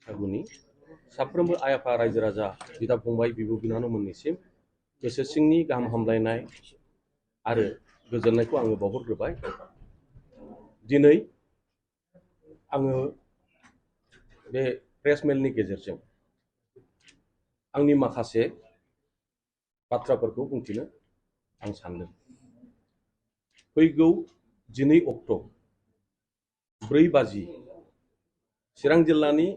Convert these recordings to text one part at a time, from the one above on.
बैसागुनि साफ्रोमबो आइ आफा रायजो राजा बिदा फंबाय बिब' बिनानावमोननिसिम गोसो सिंनि गाहाम हामलायनाय आरो गोजोननायखौ आङो बावहरग्रोबाय। दिनै आङो बे प्रेस मेलनि गेजेरजों आंनि माखासे बाथ्राफोरखौ बुंथिनो आं सानदों। फैगौ 2 अक्ट' 4 बाजि चिरां जिल्लानि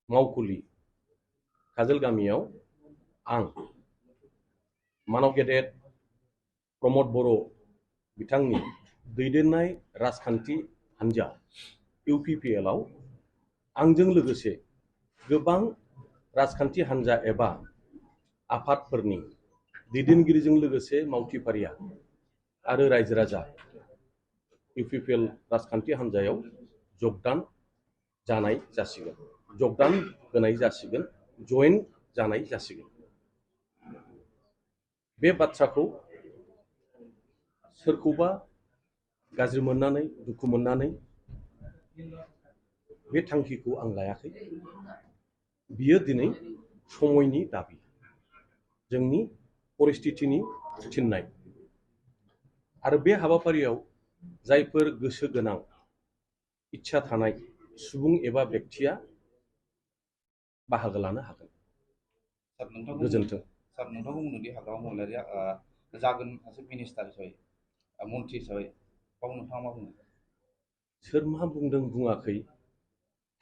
मावखुलि काजोल गामियाव आं मानव गेदेर प्रमद बर' बिथांनि दैदेननाय राजखान्थि हान्जा UPPL आव आंजों लोगोसे गोबां राजखान्थि हान्जा एबा आफादफोरनि दैदेनगिरिजों लोगोसे मावथिफारिया आरो रायजो राजा UPPL राजखान्थि हान्जायाव जगदान जानाय जासिगोन, जगदान होनाय जासिगोन, जयेन जानाय जासिगोन। बे बाथ्राखौ सोरखौबा गाज्रि मोननानै दुखु मोननानै बे थांखिखौ आं लायाखै। बियो दिनै समयनि दाबि, जोंनि परिस्थितिनि थिननाय। आरो बे हाबाफारियाव जायफोर गोसो गोनां इच्छा थानाय सुबुं एबा व्यक्तिया बाहागो लानो हागोन। गोजोन्थों। सार नोंथांखौ बुंदोंदि हाग्रामा महिलारिया जागोन सासे मिनिस्टार हिसाबै मन्त्रि हिसाबै बाव नोंथाङा मा बुङो? सोर मा बुंदों बुङाखै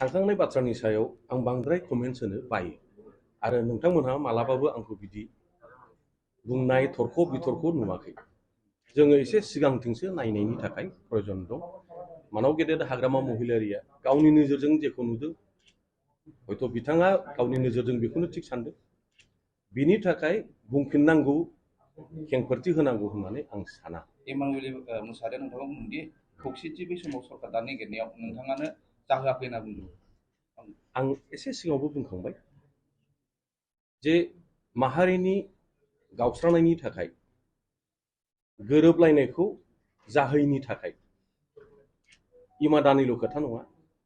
थांखांनाय बाथ्रानि सायाव आं बांद्राय कमेन्ट्स होनो बायो आरो नोंथांमोनहा मालाबाबो आंखौ बिदि बुंनाय थरख' बिथरख' नुवाखै। जोङो एसे सिगांथिंसो नायनायनि थाखाय प्रयजन दं। मानव गेदेर हाग्रामा महिलारिया गावनि नोजोरजों जेखौ नुदों हयथ' बिथाङा गावनि नोजोरजों बेखौनो थिग सानदों। बिनि थाखाय बुंफिननांगौ खेंफोरथि होनांगौ होननानै आं साना। इमानुवेल मोसाहारिया नोंथाङा बुंदोंदि खौसेथि बै समाव सरकार दानो नागिरनायाव नोंथाङानो जाहोआखै होनना बुंदों। आं एसे सिगाङावबो बुंखांबाय जे माहारिनि गावस्रानायनि थाखाय गोरोबलायनायखौ जाहैनि थाखाय इमादानिल' खोथा नङा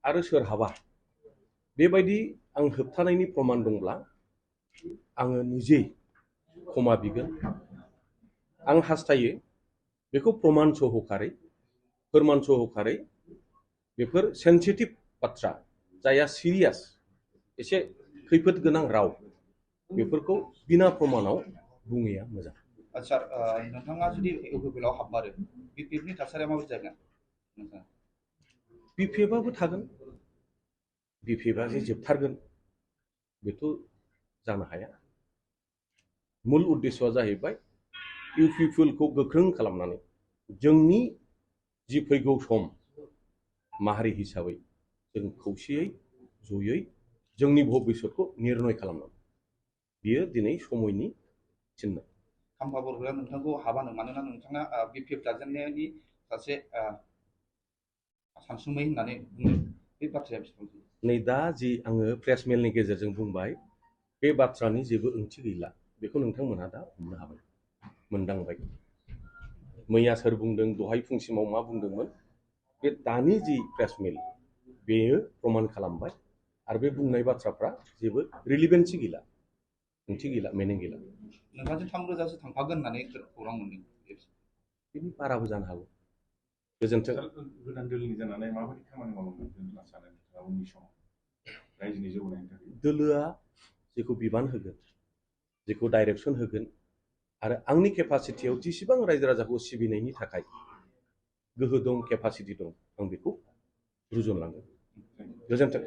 आरो सोरहाबा बेबायदि आं होबथानायनि प्रमान दंब्ला आङो निजे क्षमा बिगोन। आं हास्थायो बेखौ प्रमान सहकारै फोरमान सहकारै बेफोर सेन्सिटिभ बाथ्रा जायहा सिरियास एसे खैफोद गोनां राव बेफोरखौ बिना प्रमानाव बुङैया मोजां। सार नोंथाङा जुदि UPPL आव हाबमारो BPFनि थासारिया माबायदि जागोन? BPFआबो थागोन। BPFआ जे जोबथारगोन बेथ' जानो हाया। मुल उद्देश्यआ जाहैबाय UPPLखौ गोख्रों खालामनानै जोंनि जि फैगौ सम माहारि हिसाबै जों खौसेयै जयै जोंनि भबिष्यतखौ निर्नय खालामनांगौ। बियो दिनै समयनि थिननाय। खाम्फा बरग'या नोंथांखौ हाबानो मानोना नोंथाङा BPF दाजेननायनि सासे सानसुमै होननानै बुङो। बे बाथ्राया बेसेबां? नै दा जि आङो प्रेस मेलनि गेजेरजों बुंबाय बे बाथ्रानि जेबो ओंथि गैला। बेखौ नोंथांमोनहा दा हमनो हाबाय, मोनदांबाय। मैया सोर बुंदों, दहाय फुंसिमाव मा बुंदोंमोन, बे दानि जि प्रेस मेल बेयो प्रमान खालामबाय आरो बे बुंनाय बाथ्राफ्रा जेबो रिलिभेन्सि गैला, ओंथि गैला, मिनिं गैला। नोंथांजों 3,000सो थांफागोन होननानै खौरां मोनदों। बिनि बाराबो जानो हागौ। गोजोन्थों। गोदान दोलोनि जानानै माबायदि खामानि मावलांगोन होनना सानो नोंथाङा उननि समाव रायजोनि जौगानायनि थाखाय? दोलोआ जेखौ बिबान होगोन, जेखौ डाइरेक्सन होगोन आरो आंनि केपासिटियाव जेसेबां रायजो राजाखौ सिबिनायनि थाखाय गोहो दं, केपासिटि दं, आं बेखौ रुजुनलांगोन। गोजोन्थों।